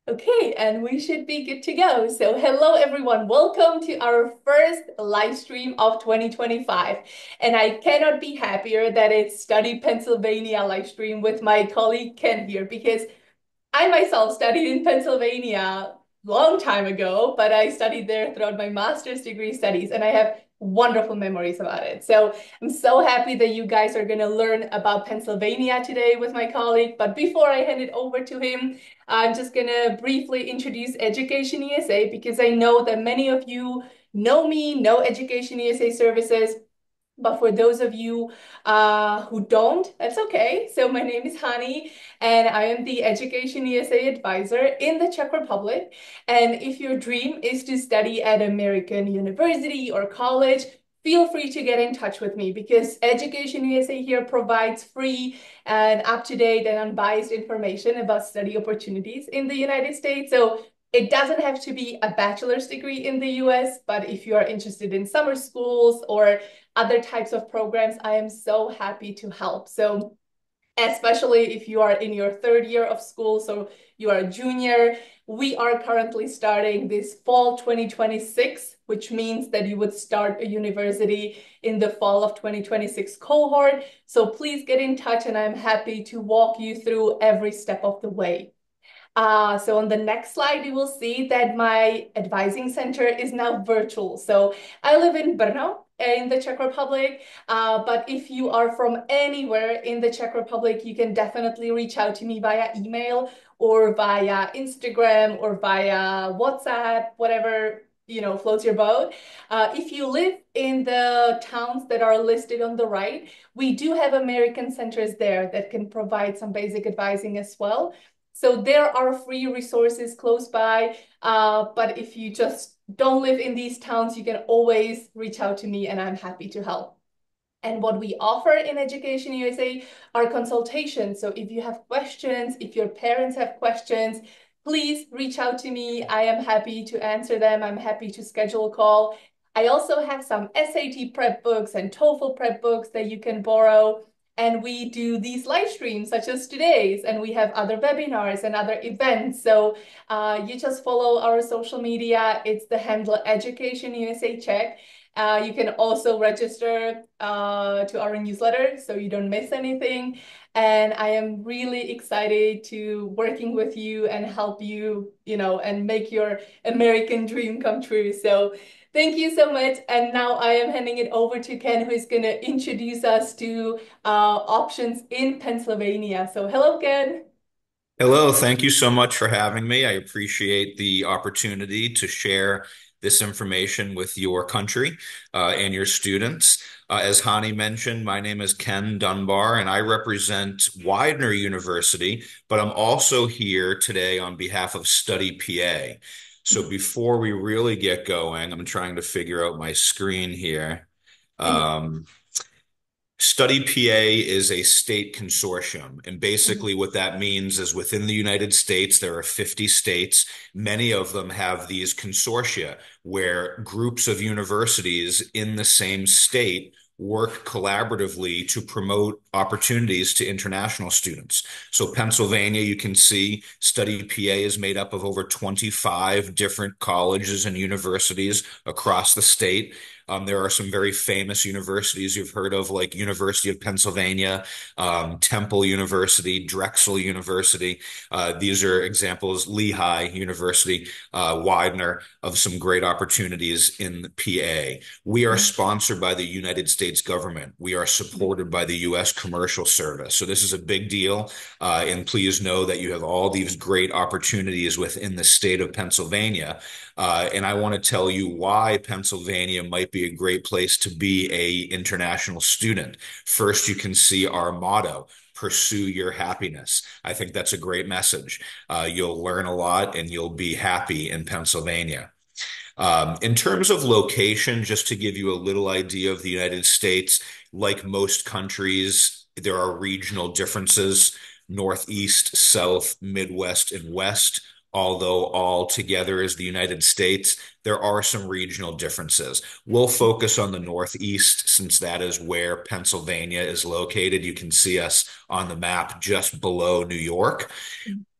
Okay, and we should be good to go. So, hello everyone. Welcome to our first live stream of 2025. And I cannot be happier that it's Study Pennsylvania live stream with my colleague Ken here because I myself studied in Pennsylvania long time ago, but I studied there throughout my master's degree studies, and I have wonderful memories about it. So I'm so happy that you guys are going to learn about Pennsylvania today with my colleague. But before I hand it over to him, I'm just going to briefly introduce Education USA because I know that many of you know me, know Education USA services. But for those of you who don't, that's okay. So my name is Hani, and I am the Education USA advisor in the Czech Republic. And if your dream is to study at American university or college, feel free to get in touch with me because Education USA here provides free and up-to-date and unbiased information about study opportunities in the United States. So it doesn't have to be a bachelor's degree in the US, but if you are interested in summer schools or other types of programs, I am so happy to help. So especially if you are in your third year of school, so you are a junior, we are currently starting this fall 2026, which means that you would start a university in the fall of 2026 cohort. So please get in touch and I'm happy to walk you through every step of the way. So on the next slide, you will see that my advising center is now virtual. So I live in Brno in the Czech Republic, but if you are from anywhere in the Czech Republic, you can definitely reach out to me via email or via Instagram or via WhatsApp, whatever floats your boat. If you live in the towns that are listed on the right, we do have American centers there that can provide some basic advising as well. So there are free resources close by, but if you just don't live in these towns, you can always reach out to me and I'm happy to help. And what we offer in Education USA are consultations. So if you have questions, if your parents have questions, please reach out to me. I am happy to answer them. I'm happy to schedule a call. I also have some SAT prep books and TOEFL prep books that you can borrow. And we do these live streams such as today's, and we have other webinars and other events. So you just follow our social media. It's the handle Education USA Czech. You can also register to our newsletter so you don't miss anything. And I am really excited to working with you and help you, and make your American dream come true. So thank you so much. And now I am handing it over to Ken, who is going to introduce us to options in Pennsylvania. So hello, Ken. Hello, thank you so much for having me. I appreciate the opportunity to share this information with your country and your students. As Hani mentioned, my name is Ken Dunbar and I represent Widener University, but I'm also here today on behalf of Study PA. So before we really get going, I'm trying to figure out my screen here. And Um, Study PA is a state consortium. And basically, what that means is within the United States, there are 50 states. Many of them have these consortia where groups of universities in the same state work collaboratively to promote opportunities to international students. So, Pennsylvania, you can see Study PA is made up of over 25 different colleges and universities across the state. There are some very famous universities you've heard of, like University of Pennsylvania, Temple University, Drexel University. These are examples, Lehigh University, Widener, of some great opportunities in the PA. We are sponsored by the United States government. We are supported by the U.S. Commercial Service. So this is a big deal. And please know that you have all these great opportunities within the state of Pennsylvania. And I want to tell you why Pennsylvania might be a great place to be a international student. First, you can see our motto, pursue your happiness. I think that's a great message. You'll learn a lot and you'll be happy in Pennsylvania. In terms of location, just to give you a little idea of the United States, like most countries, there are regional differences, Northeast, South, Midwest, and West. although all together is the United States, there are some regional differences. We'll focus on the Northeast since that is where Pennsylvania is located. You can see us on the map just below New York.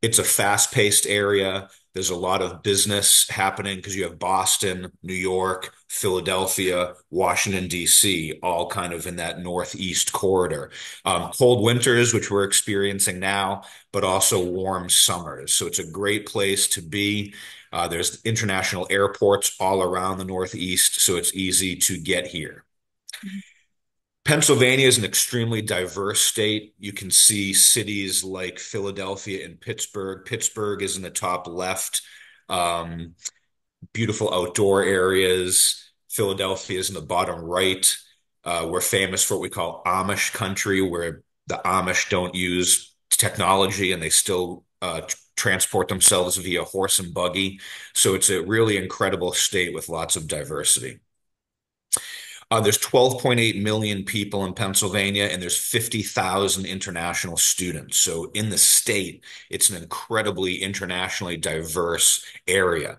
It's a fast-paced area. There's a lot of business happening because you have Boston, New York, Philadelphia, Washington, D.C., all kind of in that northeast corridor. Cold winters, which we're experiencing now, but also warm summers. So it's a great place to be. There's international airports all around the Northeast, so it's easy to get here. Pennsylvania is an extremely diverse state. You can see cities like Philadelphia and Pittsburgh. Pittsburgh is in the top left. Um, Beautiful outdoor areas. Philadelphia is in the bottom right. We're famous for what we call Amish country, where the Amish don't use technology and they still transport themselves via horse and buggy. So it's a really incredible state with lots of diversity. There's 12.8 million people in Pennsylvania, and there's 50,000 international students. So in the state, it's an incredibly internationally diverse area.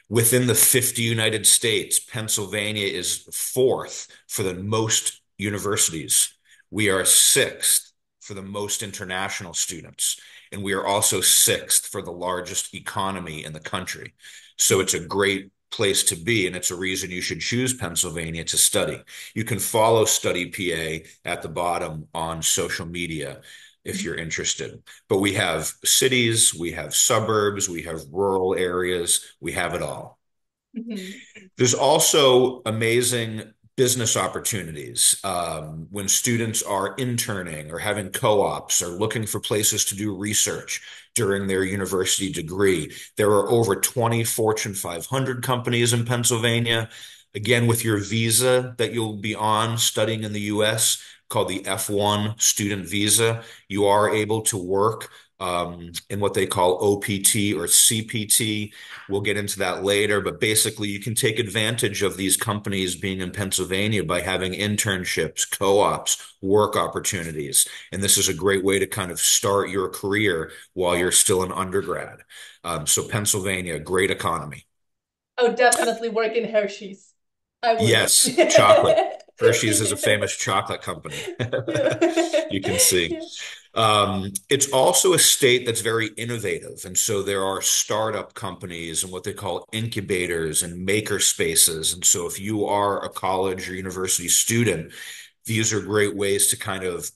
Within the 50 United States, Pennsylvania is fourth for the most universities. We are sixth for the most international students, and we are also sixth for the largest economy in the country. So it's a great place to be, and it's a reason you should choose Pennsylvania to study. You can follow Study PA at the bottom on social media if you're interested. But we have cities, we have suburbs, we have rural areas, we have it all. Mhm. There's also amazing business opportunities when students are interning or having co-ops or looking for places to do research during their university degree. There are over 20 Fortune 500 companies in Pennsylvania. Again, with your visa that you'll be on studying in the US, called the F1 student visa, you are able to work in what they call OPT or CPT. We'll get into that later, but basically you can take advantage of these companies being in Pennsylvania by having internships, co-ops, work opportunities. And this is a great way to kind of start your career while you're still an undergrad. So Pennsylvania, great economy. I would definitely work in Hershey's. I would. Yes, chocolate. Hershey's is a famous chocolate company. Yeah. You can see. Yeah. It's also a state that's very innovative. And so there are startup companies and what they call incubators and maker spaces. And so if you are a college or university student, these are great ways to kind of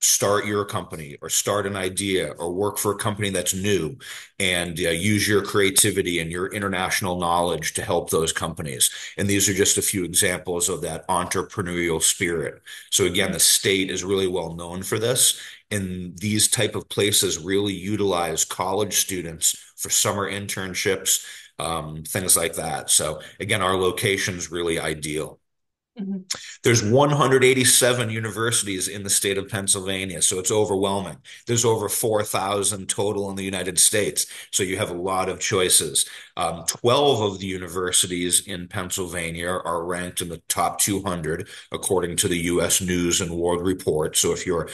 start your company or start an idea or work for a company that's new and use your creativity and your international knowledge to help those companies. And these are just a few examples of that entrepreneurial spirit. So again, the state is really well known for this. And these type of places really utilize college students for summer internships, things like that. So again, our location's really ideal. Mhm. There's 187 universities in the state of Pennsylvania, so it's overwhelming. There's over 4,000 total in the United States, so you have a lot of choices. 12 of the universities in Pennsylvania are ranked in the top 200 according to the U.S. News and World Report. So if you're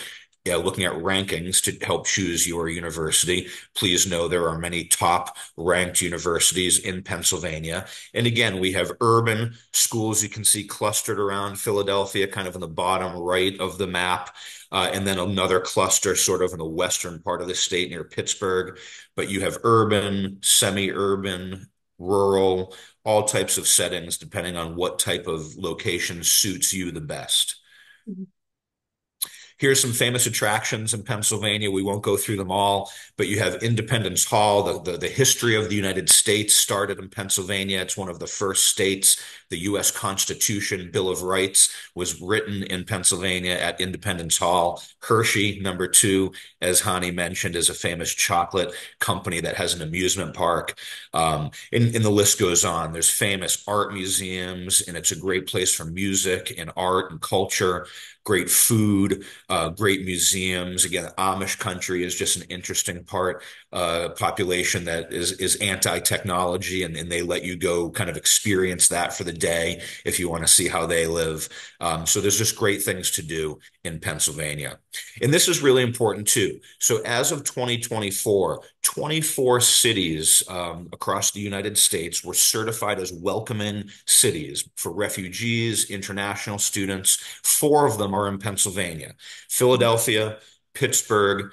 looking at rankings to help choose your university, please know there are many top ranked universities in Pennsylvania. And again, we have urban schools you can see clustered around Philadelphia, kind of in the bottom right of the map. And then another cluster sort of in the western part of the state near Pittsburgh. But you have urban, semi-urban, rural, all types of settings, depending on what type of location suits you the best. Mhm. Here's some famous attractions in Pennsylvania. We won't go through them all, but you have Independence Hall. The history of the United States started in Pennsylvania. It's one of the first states. The U.S. Constitution, Bill of Rights, was written in Pennsylvania at Independence Hall. Hershey, number two, as Hani mentioned, is a famous chocolate company that has an amusement park. And the list goes on. There's famous art museums, and it's a great place for music and art and culture, great food, great museums. Again, Amish country is just an interesting population that is anti-technology, and they let you go kind of experience that for the day if you want to see how they live. So there's just great things to do in Pennsylvania. And this is really important too. So as of 2024, 24 cities across the United States were certified as welcoming cities for refugees, international students. Four of them are in Pennsylvania: Philadelphia, Pittsburgh,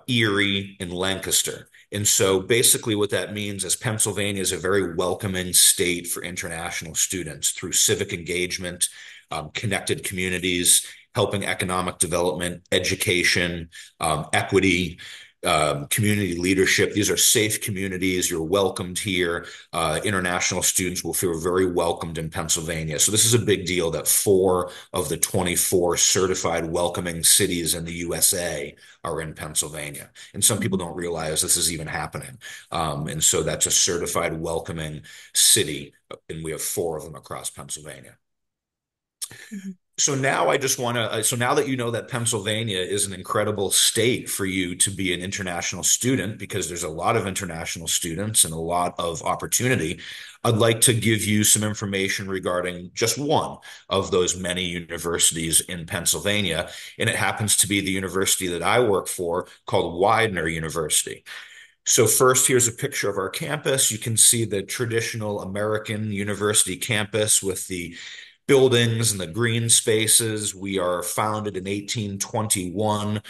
Erie, and Lancaster. And so basically what that means is Pennsylvania is a very welcoming state for international students through civic engagement, connected communities, helping economic development, education, equity, community leadership. These are safe communities. You're welcomed here. International students will feel very welcomed in Pennsylvania. So this is a big deal that 4 of the 24 certified welcoming cities in the USA are in Pennsylvania. And some people don't realize this is even happening. And so that's a certified welcoming city. And we have 4 of them across Pennsylvania. Mhm. So now I just want to, so now that you know that Pennsylvania is an incredible state for you to be an international student, because there's a lot of international students and a lot of opportunity, I'd like to give you some information regarding just one of those many universities in Pennsylvania. And it happens to be the university that I work for, called Widener University. So first, here's a picture of our campus. You can see the traditional American university campus with the buildings and the green spaces. We are founded in 1821,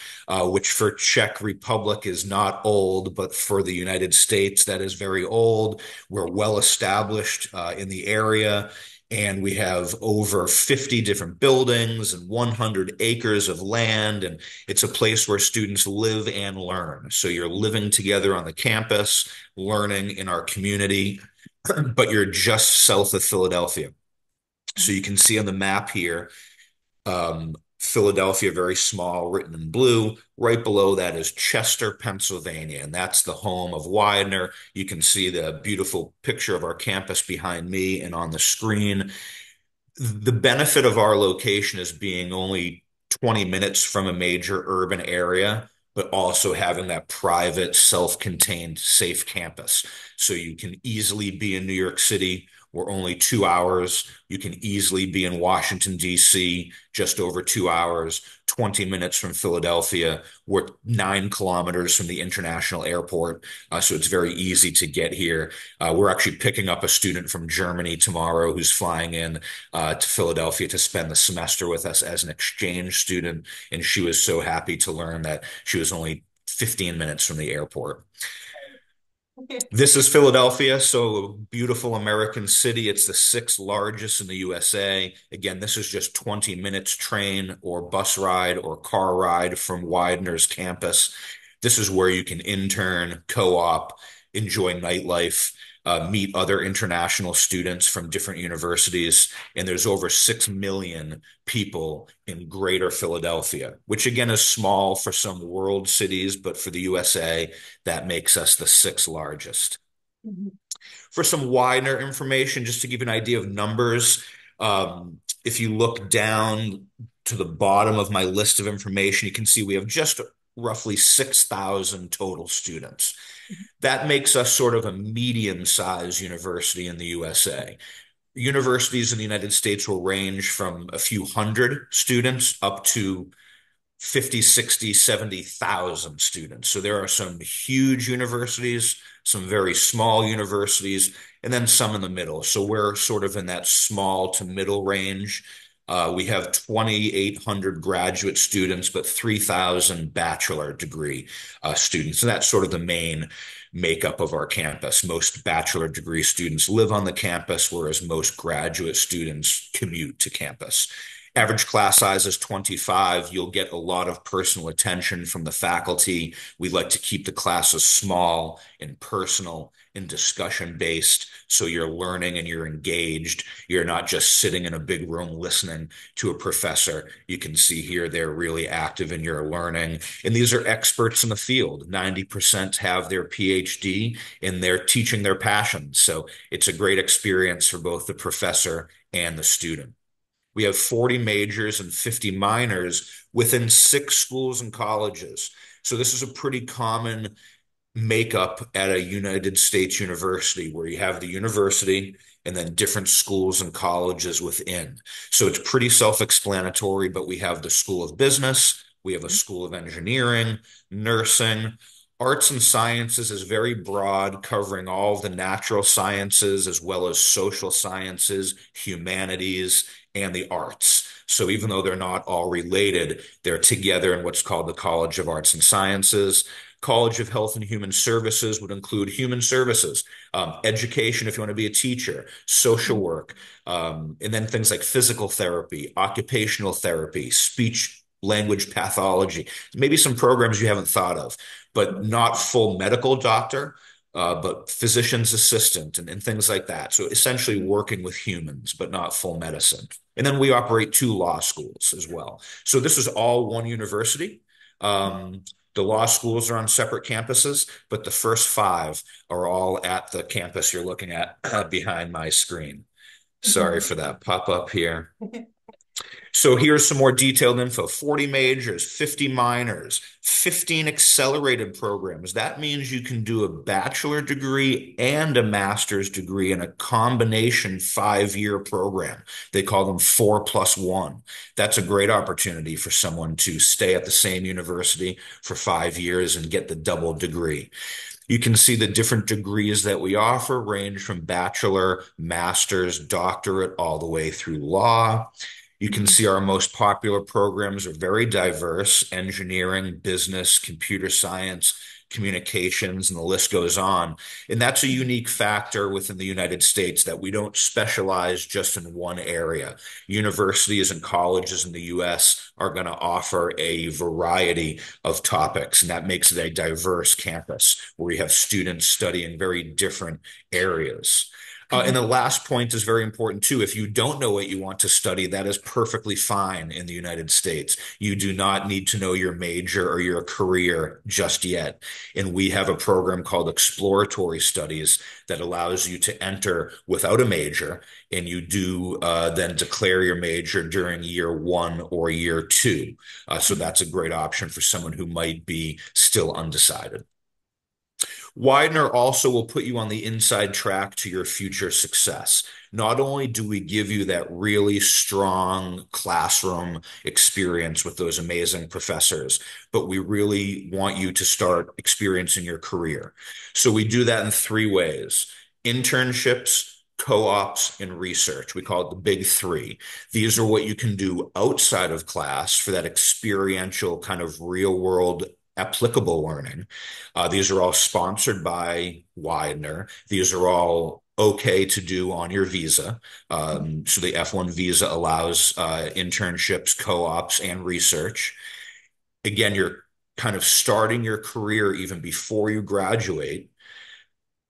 which for Czech Republic is not old, but for the United States, that is very old. We're well established in the area. And we have over 50 different buildings and 100 acres of land. And it's a place where students live and learn. So you're living together on the campus, learning in our community, but you're just south of Philadelphia. So you can see on the map here, Philadelphia, very small, written in blue. Right below that is Chester, Pennsylvania, and that's the home of Widener. You can see the beautiful picture of our campus behind me and on the screen. The benefit of our location is being only 20 minutes from a major urban area, but also having that private, self-contained, safe campus. So you can easily be in New York City. We're only 2 hours. You can easily be in Washington, D.C., just over 2 hours, 20 minutes from Philadelphia. We're 9 kilometers from the international airport, so it's very easy to get here. We're actually picking up a student from Germany tomorrow who's flying in to Philadelphia to spend the semester with us as an exchange student, and she was so happy to learn that she was only 15 minutes from the airport. This is Philadelphia, so a beautiful American city. It's the 6th largest in the USA. Again, this is just 20 minutes train or bus ride or car ride from Widener's campus. This is where you can intern, co-op, enjoy nightlife, meet other international students from different universities. And there's over 6 million people in greater Philadelphia, which again is small for some world cities, but for the USA, that makes us the 6th largest. Mhm. For some Widener information, just to give you an idea of numbers, if you look down to the bottom of my list of information, you can see we have just roughly 6,000 total students. That makes us sort of a medium-sized university in the USA. Universities in the United States will range from a few hundred students up to 50, 60, 70,000 students. So there are some huge universities, some very small universities, and then some in the middle. So we're sort of in that small to middle range. We have 2,800 graduate students, but 3,000 bachelor degree students. And that's sort of the main makeup of our campus. Most bachelor degree students live on the campus, whereas most graduate students commute to campus. Average class size is 25. You'll get a lot of personal attention from the faculty. We like to keep the classes small and personal and discussion based. So you're learning and you're engaged. You're not just sitting in a big room listening to a professor. You can see here they're really active in your learning. And these are experts in the field. 90% have their PhD and they're teaching their passions. So it's a great experience for both the professor and the student. We have 40 majors and 50 minors within 6 schools and colleges. So this is a pretty common makeup at a United States university where you have the university and then different schools and colleges within. So it's pretty self-explanatory, but we have the School of Business, we have a School of Engineering, nursing. Arts and sciences is very broad, covering all of the natural sciences as well as social sciences, humanities, and the arts. So even though they're not all related, they're together in what's called the College of Arts and Sciences. College of Health and Human Services would include human services, education if you want to be a teacher, social work, and then things like physical therapy, occupational therapy, speech language pathology, maybe some programs you haven't thought of, but not full medical doctor, but physician's assistant and things like that. So essentially working with humans, but not full medicine. And then we operate two law schools as well. So this is all one university. The law schools are on separate campuses, but the first five are all at the campus you're looking at behind my screen. Sorry for that pop up here. So here's some more detailed info. 40 majors, 50 minors, 15 accelerated programs. That means you can do a bachelor degree and a master's degree in a combination 5-year program. They call them 4+1. That's a great opportunity for someone to stay at the same university for 5 years and get the double degree. You can see the different degrees that we offer range from bachelor, master's, doctorate, all the way through law. You can see our most popular programs are very diverse: engineering, business, computer science, communications, and the list goes on. And that's a unique factor within the United States that we don't specialize just in one area. Universities and colleges in the US are going to offer a variety of topics, and that makes it a diverse campus where we have students studying very different areas. And the last point is very important too. If you don't know what you want to study, that is perfectly fine in the United States. You do not need to know your major or your career just yet. And we have a program called Exploratory Studies that allows you to enter without a major, and you do then declare your major during year 1 or year 2. So that's a great option for someone who might be still undecided. Widener also will put you on the inside track to your future success. Not only do we give you that really strong classroom experience with those amazing professors, but we really want you to start experiencing your career. So we do that in 3 ways: internships, co-ops, and research. We call it the big 3. These are what you can do outside of class for that experiential kind of real world applicable learning. These are all sponsored by Widener. These are all okay to do on your visa. So the F1 visa allows internships, co-ops, and research. Again, you're kind of starting your career even before you graduate.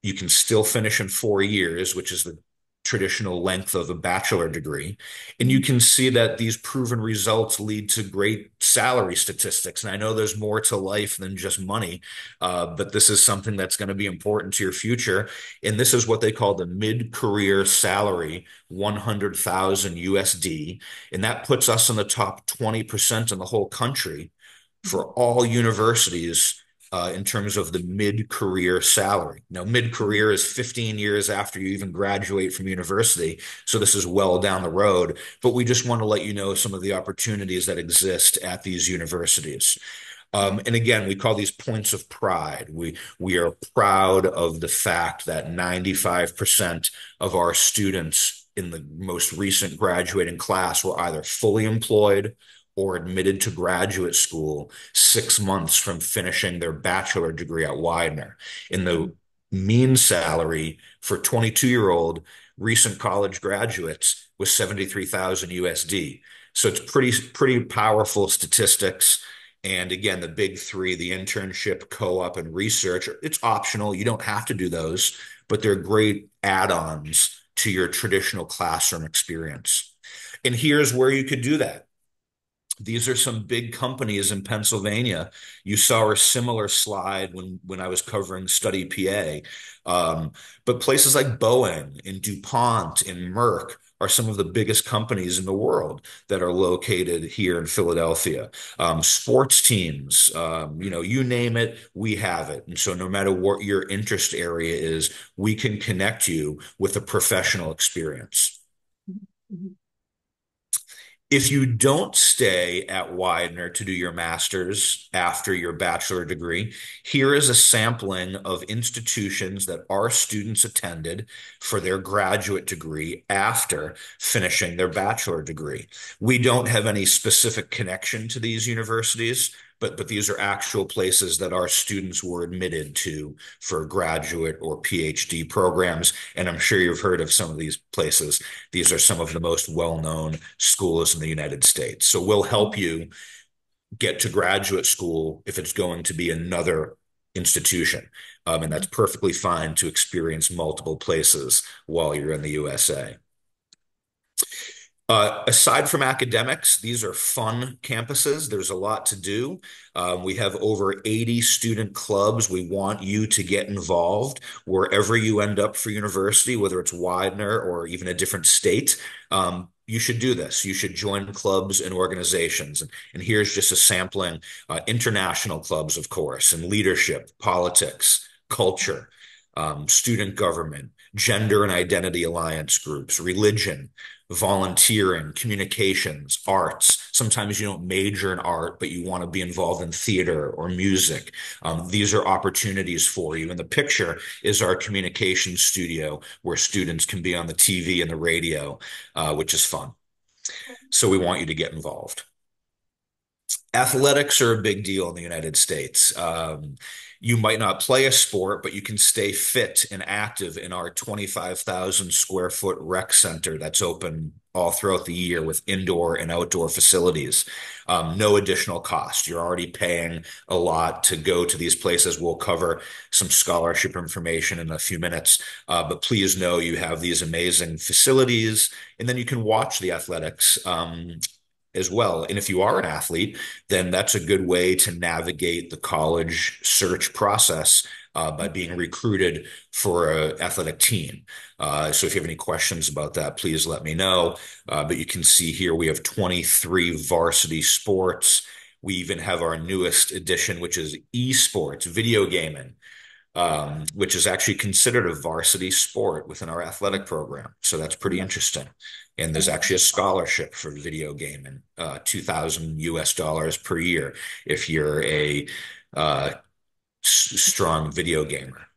You can still finish in 4 years, which is the traditional length of a bachelor degree. And you can see that these proven results lead to great salary statistics. And I know there's more to life than just money, but this is something that's going to be important to your future. And this is what they call the mid-career salary, 100,000 USD. And that puts us in the top 20% in the whole country for all universities in terms of the mid-career salary. Now, mid-career is 15 years after you even graduate from university, so this is well down the road, but we just want to let you know some of the opportunities that exist at these universities. And again, we call these points of pride. We are proud of the fact that 95% of our students in the most recent graduating class were either fully employed or admitted to graduate school 6 months from finishing their bachelor degree at Widener. And the mean salary for 22-year-old recent college graduates was 73,000 USD. So it's pretty powerful statistics. And again, the big 3, the internship, co-op, and research, it's optional. You don't have to do those, but they're great add-ons to your traditional classroom experience. And here's where you could do that. These are some big companies in Pennsylvania. You saw a similar slide when I was covering Study PA. But places like Boeing and DuPont and Merck are some of the biggest companies in the world that are located here in Philadelphia. Sports teams, you name it, we have it. And so no matter what your interest area is, we can connect you with a professional experience. Mhm. If you don't stay at Widener to do your master's after your bachelor degree, here is a sampling of institutions that our students attended for their graduate degree after finishing their bachelor degree. We don't have any specific connection to these universities, but these are actual places that our students were admitted to for graduate or PhD programs. And I'm sure you've heard of some of these places. These are some of the most well-known schools in the United States. So we'll help you get to graduate school if it's going to be another institution. And that's perfectly fine to experience multiple places while you're in the USA. Aside from academics, these are fun campuses. There's a lot to do. We have over 80 student clubs. We want you to get involved wherever you end up for university, whether it's Widener or even a different state. You should do this. You should join clubs and organizations. And here's just a sampling, international clubs, of course, and leadership, politics, culture, student government, gender and identity alliance groups, religion, volunteering, communications, arts. Sometimes you don't major in art, but you want to be involved in theater or music. These are opportunities for you. And the picture is our communication studio where students can be on the TV and the radio, which is fun. So we want you to get involved. Athletics are a big deal in the United States. You might not play a sport, but you can stay fit and active in our 25,000 square foot rec center that's open all throughout the year with indoor and outdoor facilities. No additional cost. You're already paying a lot to go to these places. We'll cover some scholarship information in a few minutes, but please know you have these amazing facilities, and then you can watch the athletics as well. And if you are an athlete, then that's a good way to navigate the college search process by being recruited for an athletic team. So if you have any questions about that, please let me know. But you can see here we have 23 varsity sports. We even have our newest addition, which is esports, video gaming, which is actually considered a varsity sport within our athletic program. So that's pretty interesting. And there's actually a scholarship for video gaming, 2,000 US dollars per year if you're a strong video gamer.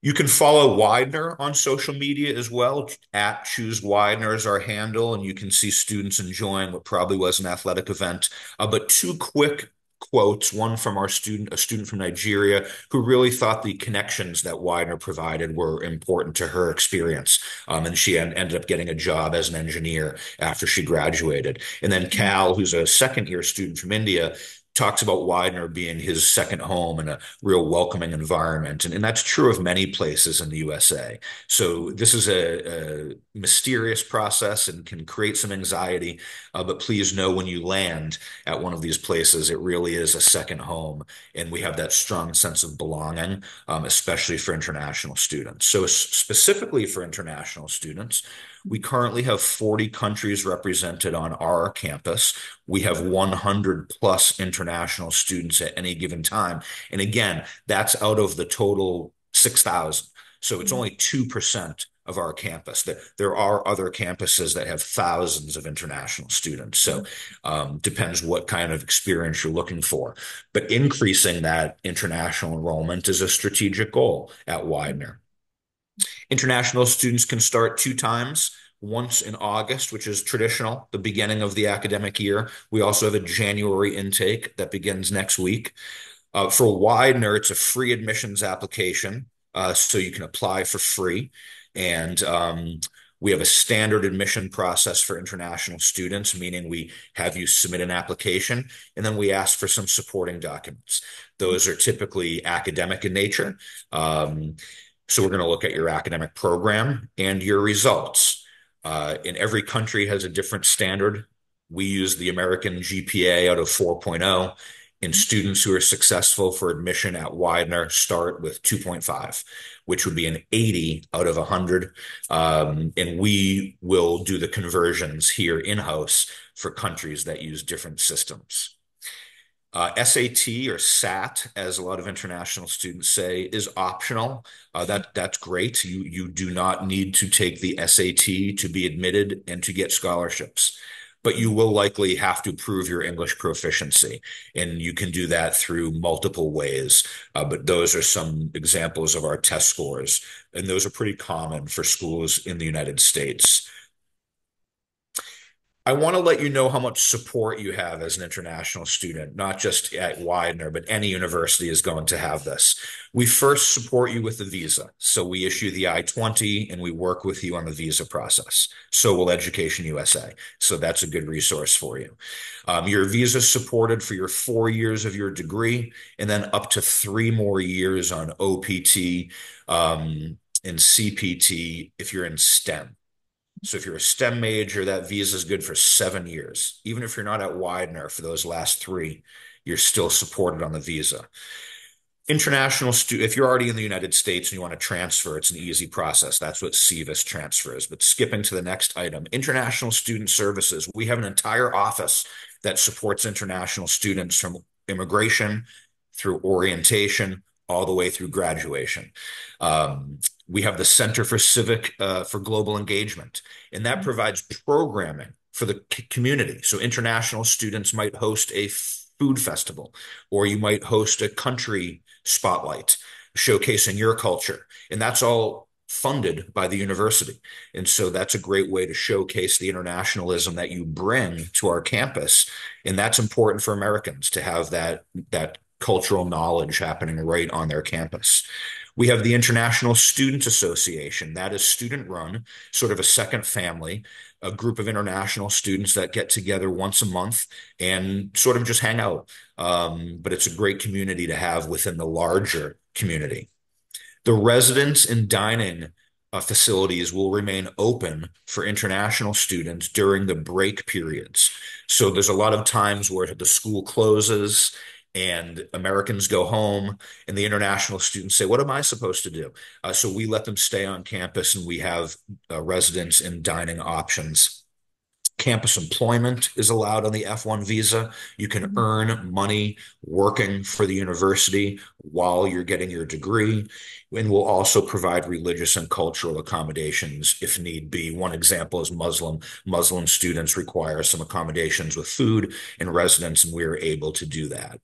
You can follow Widener on social media as well. At Choose Widener is our handle, and you can see students enjoying what probably was an athletic event. But two quick quotes, one from a student from Nigeria, who really thought the connections that Widener provided were important to her experience. And she ended up getting a job as an engineer after she graduated. And then Cal, who's a second-year student from India, talks about Widener being his second home and a real welcoming environment. And that's true of many places in the USA. So this is a mysterious process and can create some anxiety. But please know when you land at one of these places, it really is a second home. And we have that strong sense of belonging, especially for international students. So specifically for international students, we currently have 40 countries represented on our campus. We have 100 plus international students at any given time. And again, that's out of the total 6,000. So it's only 2% of our campus. There are other campuses that have thousands of international students. So depends what kind of experience you're looking for. But increasing that international enrollment is a strategic goal at Widener. International students can start 2 times, once in August, which is traditional, the beginning of the academic year. We also have a January intake that begins next week. For Widener, it's a free admissions application, so you can apply for free. And we have a standard admission process for international students, meaning we have you submit an application and then we ask for some supporting documents. Those are typically academic in nature. So we're going to look at your academic program and your results. And every country has a different standard. We use the American GPA out of 4.0. And students who are successful for admission at Widener start with 2.5, which would be an 80 out of 100. And we will do the conversions here in-house for countries that use different systems. SAT or SAT, as a lot of international students say, is optional. That's great. You do not need to take the SAT to be admitted and to get scholarships, but you will likely have to prove your English proficiency, and you can do that through multiple ways. But those are some examples of our test scores, and those are pretty common for schools in the United States. I want to let you know how much support you have as an international student, not just at Widener, but any university is going to have this. We first support you with the visa. So we issue the I-20 and we work with you on the visa process. So will Education USA. So that's a good resource for you. Your visa is supported for your 4 years of your degree and then up to 3 more years on OPT and CPT if you're in STEM. So if you're a STEM major, that visa is good for 7 years. Even if you're not at Widener for those last three, you're still supported on the visa. International student, if you're already in the United States and you want to transfer, it's an easy process. That's what CVIS transfer is. But skipping to the next item, international student services. We have an entire office that supports international students from immigration through orientation all the way through graduation. We have the Center for Global Engagement, and that provides programming for the community. So international students might host a food festival, or you might host a country spotlight showcasing your culture. And that's all funded by the university. And so that's a great way to showcase the internationalism that you bring to our campus. And that's important for Americans to have that cultural knowledge happening right on their campus. We have the International Student Association. That is student run, sort of a second family, a group of international students that get together once a month and sort of just hang out. But it's a great community to have within the larger community. The residence and dining facilities will remain open for international students during the break periods. So there's a lot of times where the school closes and Americans go home, and the international students say, "What am I supposed to do?" So we let them stay on campus, and we have residence and dining options. Campus employment is allowed on the F1 visa. You can earn money working for the university while you're getting your degree. And we'll also provide religious and cultural accommodations if need be. One example is Muslim. Muslim students require some accommodations with food and residence, and we are able to do that.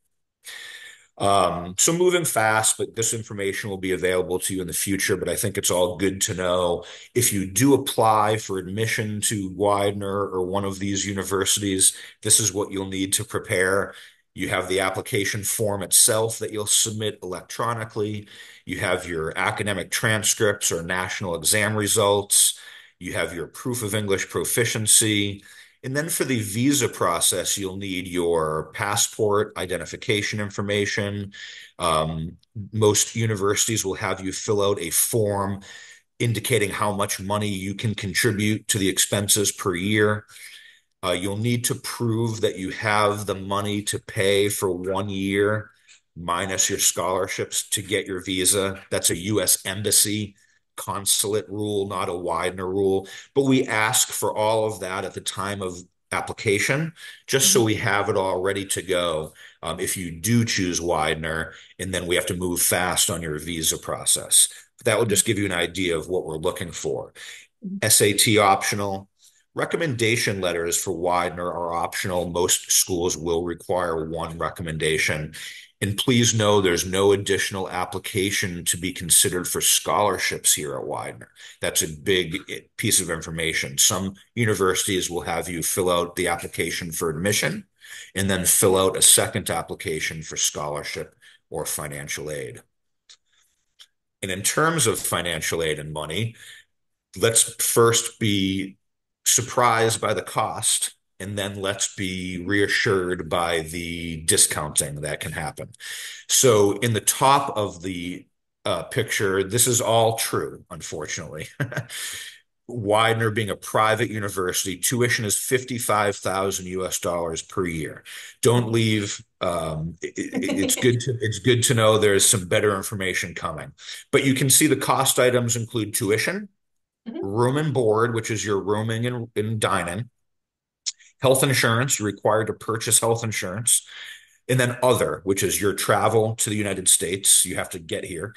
So moving fast, but this information will be available to you in the future, but I think it's all good to know. If you do apply for admission to Widener or one of these universities, this is what you'll need to prepare. You have the application form itself that you'll submit electronically. You have your academic transcripts or national exam results. You have your proof of English proficiency. And then for the visa process, you'll need your passport, identification information. Most universities will have you fill out a form indicating how much money you can contribute to the expenses per year. You'll need to prove that you have the money to pay for 1 year minus your scholarships to get your visa. That's a U.S. Embassy consulate rule, not a Widener rule. But we ask for all of that at the time of application, just so we have it all ready to go if you do choose Widener, and then we have to move fast on your visa process. That will just give you an idea of what we're looking for. SAT optional. Recommendation letters for Widener are optional. Most schools will require one recommendation. And please know there's no additional application to be considered for scholarships here at Widener. That's a big piece of information. Some universities will have you fill out the application for admission and then fill out a second application for scholarship or financial aid. And in terms of financial aid and money, let's first be surprised by the cost, and then let's be reassured by the discounting that can happen. So in the top of the picture, this is all true, unfortunately. Widener being a private university, tuition is 55,000 US dollars per year. Don't leave. It's good to know there's some better information coming. But you can see the cost items include tuition, Mhm, room and board, which is your rooming and dining, health insurance, you're required to purchase health insurance, and then other, which is your travel to the United States, you have to get here,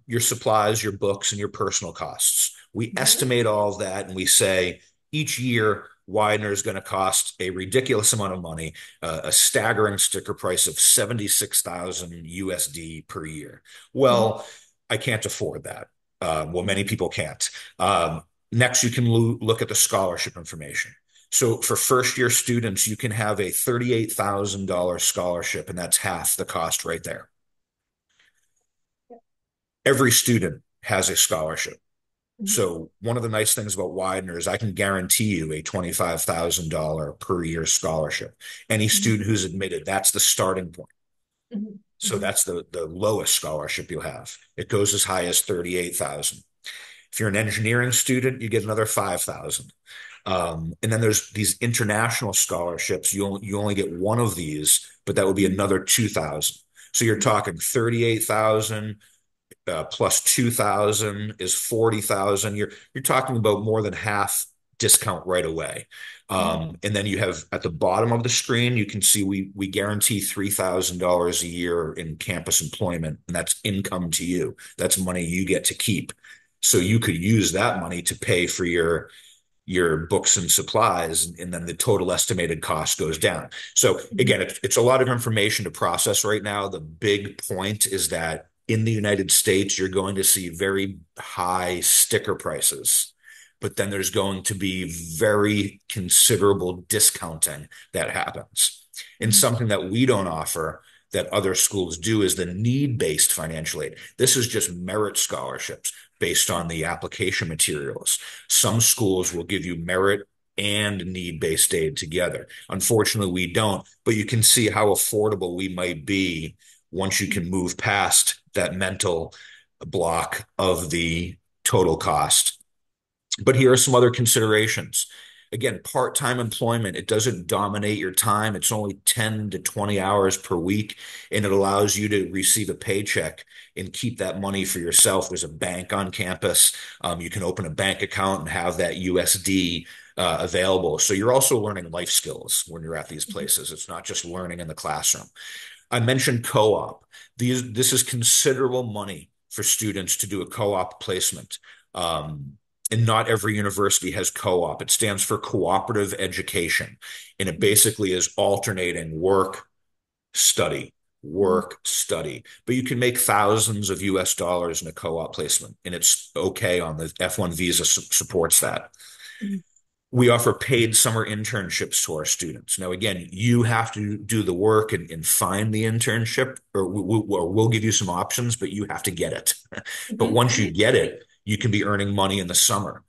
your supplies, your books, and your personal costs. We mhm, estimate all of that and we say each year Widener is going to cost a ridiculous amount of money, a staggering sticker price of 76,000 USD per year. mhm, Well, I can't afford that. Well, mhm, many people can't. Next, you can look at the scholarship information. So for first year students, you can have a $38,000 scholarship, and that's half the cost right there. Every student has a scholarship. mhm, So one of the nice things about Widener is I can guarantee you a $25,000 per year scholarship. Any mhm, student who's admitted, that's the starting point. mhm, So mhm, that's the lowest scholarship you'll have. It goes as high as 38,000. If you're an engineering student, you get another 5,000. And then there's these international scholarships. You only get one of these, but that would be mhm, another 2,000. So you're mhm, talking 38,000 plus 2,000 is 40,000. You're talking about more than half discount right away. mhm, And then you have at the bottom of the screen, you can see we guarantee $3,000 a year in campus employment, and that's income to you. That's money you get to keep. So you could use that money to pay for your books and supplies, and then the total estimated cost goes down. So mhm, again, it's a lot of information to process right now. The big point is that in the United States, you're going to see very high sticker prices, but then there's going to be very considerable discounting that happens. And mhm, something that we don't offer that other schools do is the need-based financial aid. This is just merit scholarships based on the application materials. Some schools will give you merit and need-based aid together. Unfortunately, we don't, but you can see how affordable we might be once you can move past that mental block of the total cost. But here are some other considerations. Again, part-time employment, it doesn't dominate your time. It's only 10 to 20 hours per week, and it allows you to receive a paycheck and keep that money for yourself. There's a bank on campus. You can open a bank account and have that USD available. So you're also learning life skills when you're at these mhm, places. It's not just learning in the classroom. I mentioned co-op. This is considerable money for students to do a co-op placement. Um, and not every university has co-op. It stands for cooperative education. And it mhm, basically is alternating work, study, mhm, work, study. But you can make thousands of US dollars in a co-op placement, and it's okay on the F1 visa supports that. mhm, We offer paid summer internships to our students. Now, again, you have to do the work and find the internship, or we'll give you some options, but you have to get it. But mhm, once you mhm, get it, you can be earning money in the summer.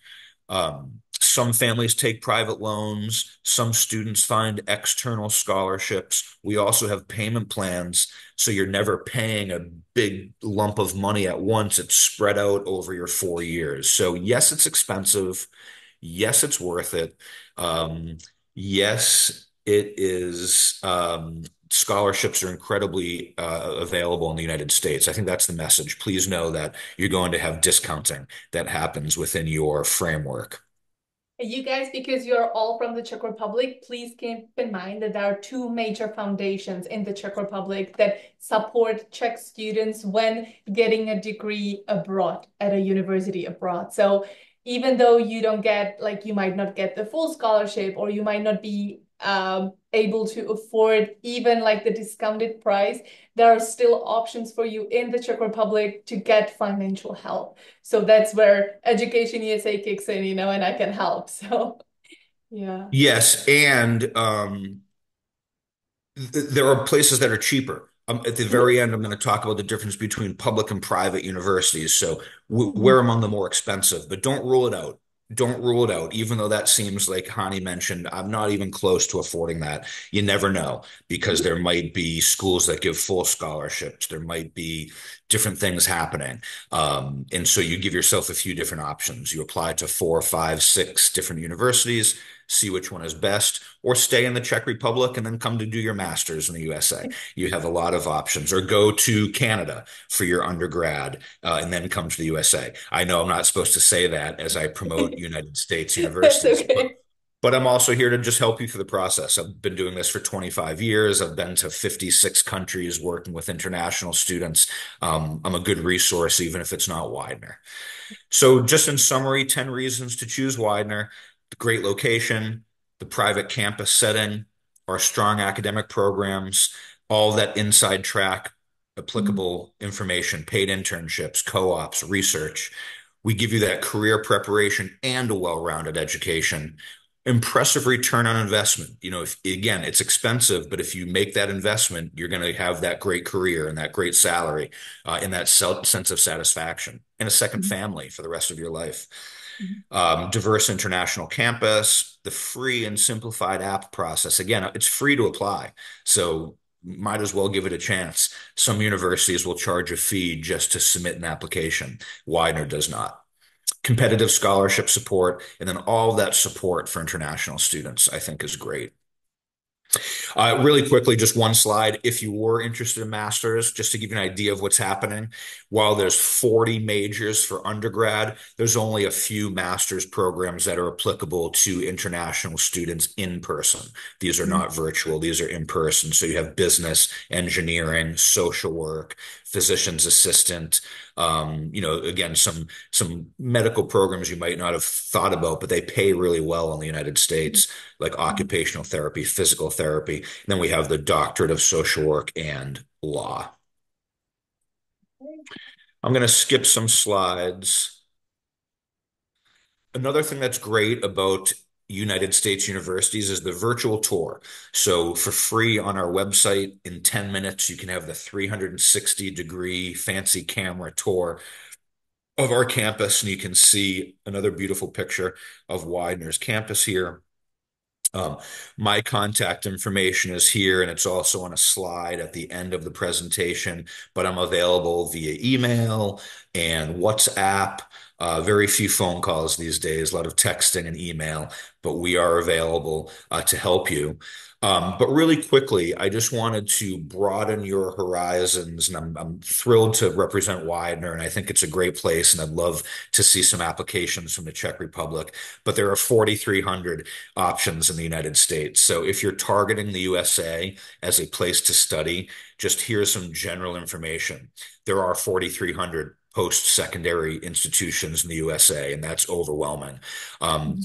Some families take private loans. Some students find external scholarships. We also have payment plans, so you're never paying a big lump of money at once. It's spread out over your 4 years. So yes, it's expensive. Yes, it's worth it. Um, yes, it is. Scholarships are incredibly available in the United States. I think that's the message. Please know that you're going to have discounting that happens within your framework. You guys, because you're all from the Czech Republic, please keep in mind that there are two major foundations in the Czech Republic that support Czech students when getting a degree abroad at a university abroad. So even though you don't get, like, you might not get the full scholarship, or you might not be able to afford even like the discounted price, there are still options for you in the Czech Republic to get financial help. So that's where Education USA kicks in, and I can help. So yeah. Yes, and there are places that are cheaper. At the Mhm, very end, I'm going to talk about the difference between public and private universities. So we're mhm, among the more expensive, but don't rule it out. don't rule it out, even though that seems like Hani mentioned, I'm not even close to affording that. You never know because there might be schools that give full scholarships. There might be different things happening. And so you give yourself a few different options. You apply to four, five, six different universities, see which one is best, or stay in the Czech Republic and then come to do your master's in the USA. You have a lot of options, or go to Canada for your undergrad and then come to the USA. I know I'm not supposed to say that as I promote United States That's universities, okay. but I'm also here to just help you through the process. I've been doing this for 25 years. I've been to 56 countries working with international students. I'm a good resource, even if it's not Widener. So, just in summary, 10 reasons to choose Widener: the great location, the private campus setting, our strong academic programs, all that inside track, Mhm, applicable information, paid internships, co-ops, research. We give you that career preparation and a well-rounded education. Impressive return on investment. If again, it's expensive, but if you make that investment, you're going to have that great career and that great salary and that sense of satisfaction and a second mhm, family for the rest of your life. mhm, Diverse international campus, the free and simplified app process. Again, it's free to apply, so might as well give it a chance. Some universities will charge a fee just to submit an application. Widener does not. Competitive scholarship support, and then all that support for international students, I think is great. Really quickly, just one slide. If you were interested in masters, just to give you an idea of what's happening, while there's 40 majors for undergrad, there's only a few master's programs that are applicable to international students in person. These are mhm, not virtual, these are in person. So you have business, engineering, social work, physician's assistant, again, some medical programs you might not have thought about, but they pay really well in the United States, like mhm. occupational therapy, physical therapy. And then we have the doctorate of social work and law. I'm going to skip some slides. Another thing that's great about United States universities is the virtual tour. So for free on our website, in 10 minutes, you can have the 360-degree fancy camera tour of our campus, and you can see another beautiful picture of Widener's campus here. Um, my contact information is here, and it's also on a slide at the end of the presentation, but I'm available via email and WhatsApp. Very few phone calls these days, a lot of texting and email, but we are available to help you. But really quickly, I just wanted to broaden your horizons, and I'm thrilled to represent Widener, and I think it's a great place, and I'd love to see some applications from the Czech Republic. But there are 4,300 options in the United States. So if you're targeting the USA as a place to study, just here's some general information. There are 4,300 post-secondary institutions in the USA, and that's overwhelming.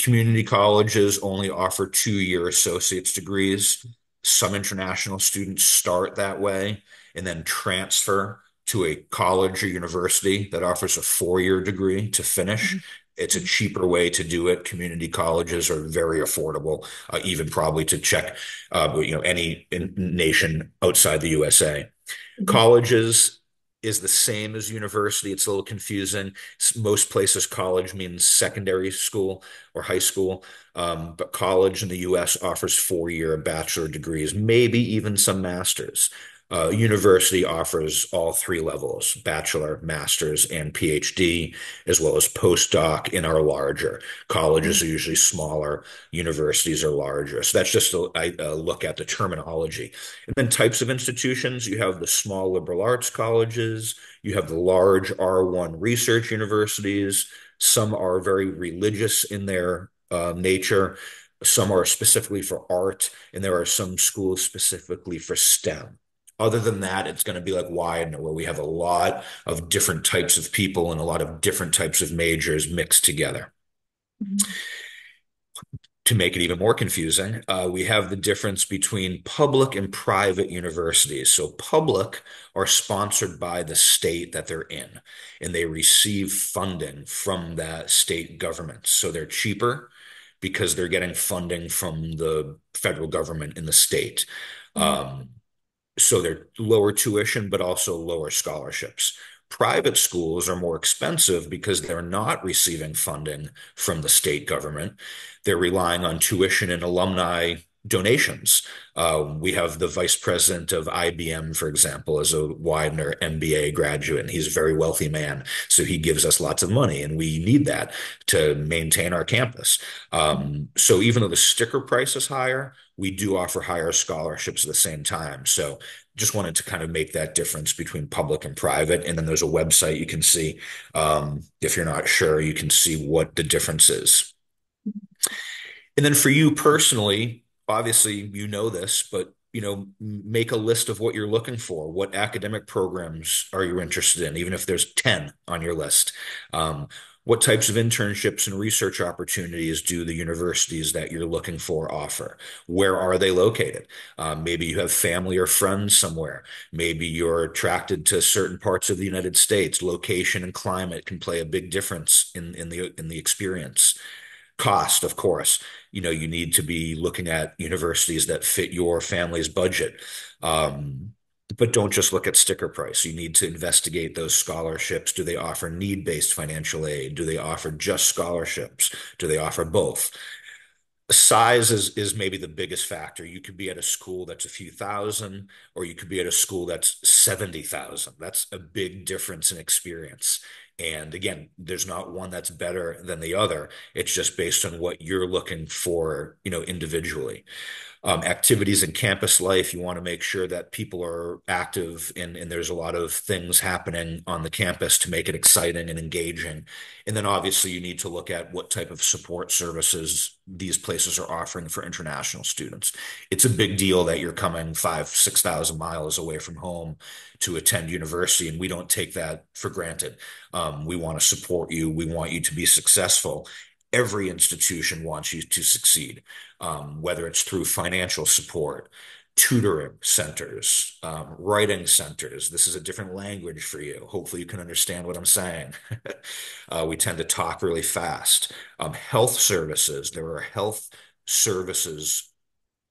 Community colleges only offer 2-year associate's degrees. Some international students start that way and then transfer to a college or university that offers a 4-year degree to finish. It's a cheaper way to do it. Community colleges are very affordable, even probably to check, any nation outside the USA. Colleges is the same as university. It's a little confusing. Most places, college means secondary school or high school, but college in the U.S. offers 4-year bachelor degrees, maybe even some masters. University offers all three levels: bachelor, master's, and PhD, as well as postdoc and are larger. Colleges are usually smaller, universities are larger. So that's just a look at the terminology. And then types of institutions, you have the small liberal arts colleges, you have the large R1 research universities. Some are very religious in their nature. Some are specifically for art, and there are some schools specifically for STEM. Other than that, it's going to be like Widener, where we have a lot of different types of people and a lot of different types of majors mixed together. To make it even more confusing, we have the difference between public and private universities. So public are sponsored by the state that they're in, and they receive funding from that state government. So they're cheaper because they're getting funding from the federal government in the state. So they're lower tuition, but also lower scholarships. Private schools are more expensive because they're not receiving funding from the state government. They're relying on tuition and alumni donations. We have the vice president of IBM, for example, as a Widener MBA graduate, and he's a very wealthy man. So he gives us lots of money, and we need that to maintain our campus. So even though the sticker price is higher, we do offer higher scholarships at the same time. So just wanted to kind of make that difference between public and private. And then there's a website you can see. If you're not sure, you can see what the difference is. And then for you personally, obviously you know this, but make a list of what you're looking for. What academic programs are you interested in, even if there's 10 on your list? What types of internships and research opportunities do the universities that you're looking for offer? Where are they located? Maybe you have family or friends somewhere. Maybe you're attracted to certain parts of the United States. Location and climate can play a big difference in the experience. Cost, of course. You need to be looking at universities that fit your family's budget. But don't just look at sticker price. You need to investigate those scholarships. Do they offer need-based financial aid? Do they offer just scholarships? Do they offer both? Size is maybe the biggest factor. You could be at a school that's a few thousand, or you could be at a school that's 70,000. That's a big difference in experience. And again, there's not one that's better than the other. It's just based on what you're looking for, individually. Activities in campus life, you want to make sure that people are active and there's a lot of things happening on the campus to make it exciting and engaging. And then obviously you need to look at what type of support services these places are offering for international students. It's a big deal that you're coming 6,000 miles away from home to attend university, and we don't take that for granted. We want to support you. We want you to be successful. Every institution wants you to succeed, whether it's through financial support, tutoring centers, writing centers. This is a different language for you. Hopefully, you can understand what I'm saying. We tend to talk really fast. Health services, there are health services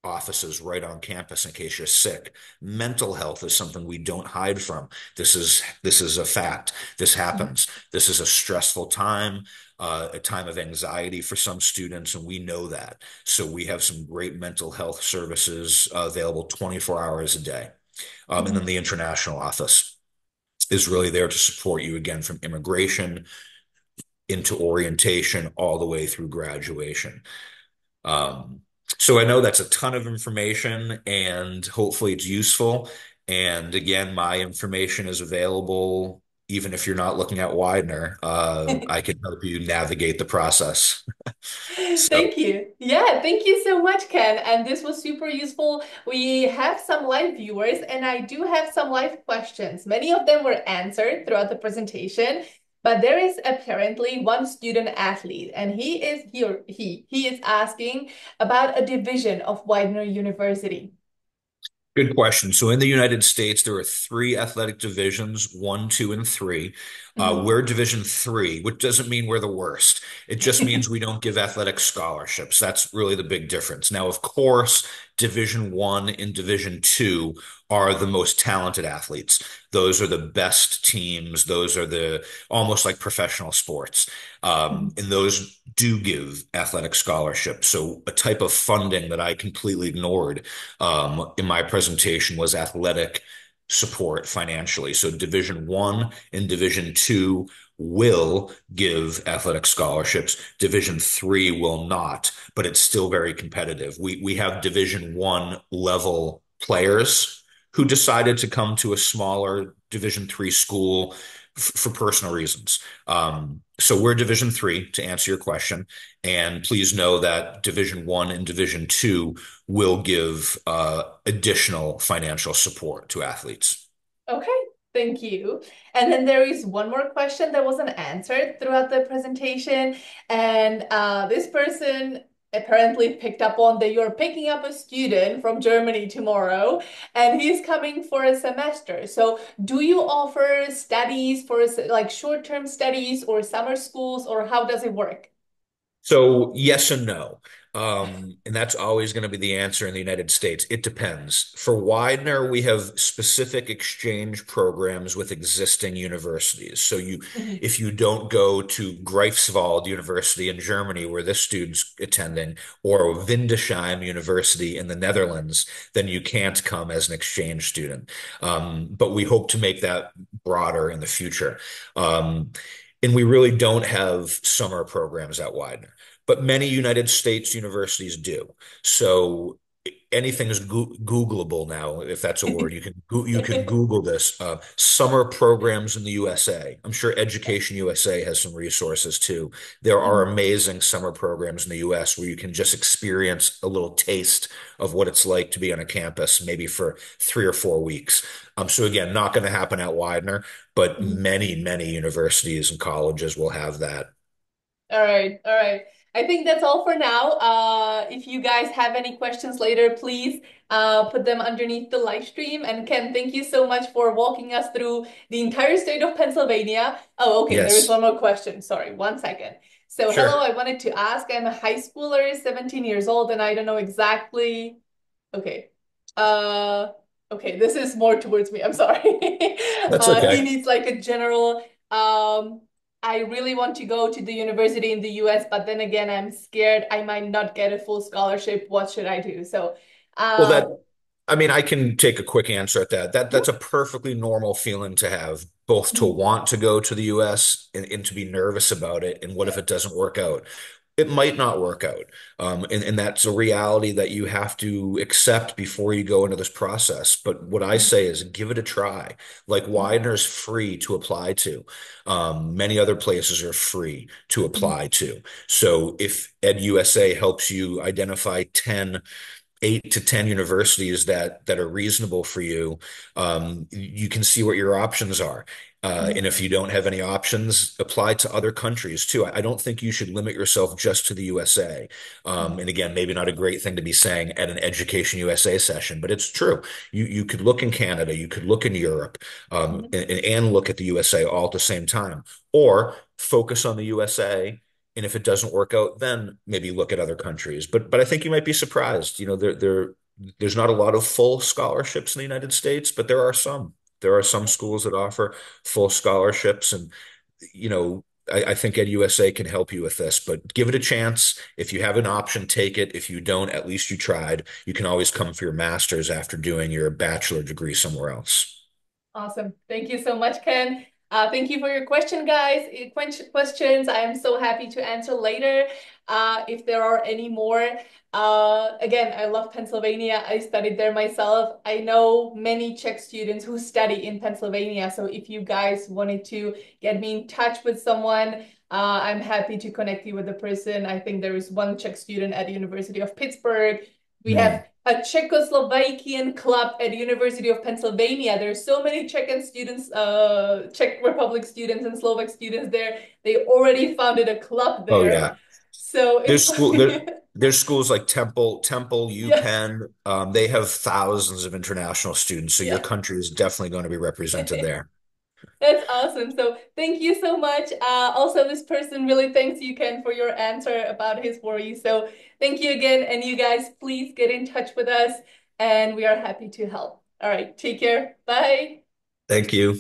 offices right on campus in case you're sick. Mental health is something we don't hide from. This is a fact. This happens. This is a stressful time, a time of anxiety for some students, and we know that. So we have some great mental health services available 24 hours a day. And then the international office is really there to support you again from immigration into orientation all the way through graduation. So I know that's a ton of information and hopefully it's useful. And again, my information is available even if you're not looking at Widener. I can help you navigate the process. So Thank you. Yeah, thank you so much, Ken. And this was super useful. We have some live viewers, and I do have some live questions. Many of them were answered throughout the presentation, but there is apparently one student athlete, and he is asking about a division of Widener University. good question. So in the United States, there are three athletic divisions, one, two, and three. Mhm. We're Division three, which doesn't mean we're the worst. It just means we don't give athletic scholarships. That's really the big difference. Now, of course, Division one and Division two are the most talented athletes. Those are the best teams. Those are the almost like professional sports. And those do give athletic scholarships. So a type of funding that I completely ignored in my presentation was athletic support financially. So Division one and Division two will give athletic scholarships. Division three will not, but it's still very competitive. We have Division one level players who decided to come to a smaller Division three school for personal reasons. So we're Division three to answer your question, and please know that Division one and Division two will give additional financial support to athletes. Okay, thank you. And then there is one more question that wasn't answered throughout the presentation. And this person apparently picked up on that you're picking up a student from Germany tomorrow, and he's coming for a semester. So do you offer studies for like short-term studies or summer schools, or how does it work? So yes and no. And that's always going to be the answer in the United States. It depends. For Widener, we have specific exchange programs with existing universities. So Mhm. if you don't go to Greifswald University in Germany, where this student's attending, or Windesheim University in the Netherlands, then you can't come as an exchange student. But we hope to make that broader in the future. Um, and we really don't have summer programs at Widener, but many United States universities do. So anything is Googleable now, if that's a word. You can Google this. Summer programs in the USA. I'm sure Education USA has some resources too. There are Mhm. amazing summer programs in the US where you can just experience a little taste of what it's like to be on a campus, maybe for 3 or 4 weeks. So again, not going to happen at Widener, but Mhm. many universities and colleges will have that. All right, all right. I think that's all for now. If you guys have any questions later, please put them underneath the live stream. And Ken, thank you so much for walking us through the entire state of Pennsylvania. Oh, okay, there is one Yes, more question. Sorry, one second. So, hello, sure. I wanted to ask, I'm a high schooler, 17 years old, and I don't know exactly. Okay. Uh, okay, this is more towards me. I'm sorry. That's He okay. needs like a general um I really want to go to the university in the US, but then again, I'm scared I might not get a full scholarship. What should I do? So, Well, um, I mean, I can take a quick answer at that. That's mhm, a perfectly normal feeling to have, both to mhm, want to go to the US and to be nervous about it. And what if yeah, it doesn't work out? It might not work out. And that's a reality that you have to accept before you go into this process. But what I mhm, say is give it a try. Like mhm, Widener's free to apply to. Many other places are free to mhm, apply to. So if EdUSA helps you identify 8 to 10 universities that are reasonable for you, you can see what your options are. And mhm, if you don't have any options, apply to other countries too. I don't think you should limit yourself just to the USA. mhm, And again, maybe not a great thing to be saying at an Education USA session, but it's true. You could look in Canada, you could look in Europe, mhm. and look at the USA all at the same time, or focus on the USA, and if it doesn't work out, then maybe look at other countries. But I think you might be surprised. There's not a lot of full scholarships in the United States, but there are some. There are some schools that offer full scholarships, and I think EdUSA can help you with this. But give it a chance. If you have an option, take it. If you don't, at least you tried. You can always come for your master's after doing your bachelor degree somewhere else. Awesome. Thank you so much, Ken. Thank you for your question, guys. Questions, I am so happy to answer later if there are any more. Again, I love Pennsylvania. I studied there myself. I know many Czech students who study in Pennsylvania. So if you guys wanted to get me in touch with someone, I'm happy to connect you with a person. I think there is one Czech student at the University of Pittsburgh. We Hmm. have a Czechoslovakian club at the University of Pennsylvania. There's so many Czech and students, Czech Republic students and Slovak students there. They already founded a club Oh there. yeah. So There's it's school there like, there's schools like Temple, yeah, UPenn. They have thousands of international students, so your yeah. country is definitely going to be represented there. That's awesome. So thank you so much. Also, this person really thanks you, Ken, for your answer about his worries. So thank you again. And you guys, please get in touch with us and we are happy to help. All right, take care. Bye. Thank you.